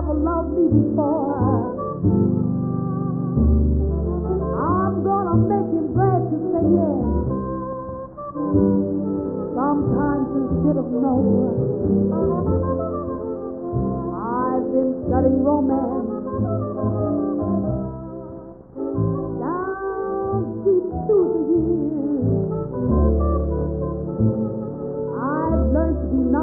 never loved me before. I'm gonna make him glad to say yes. Sometimes instead of no, I've been studying romance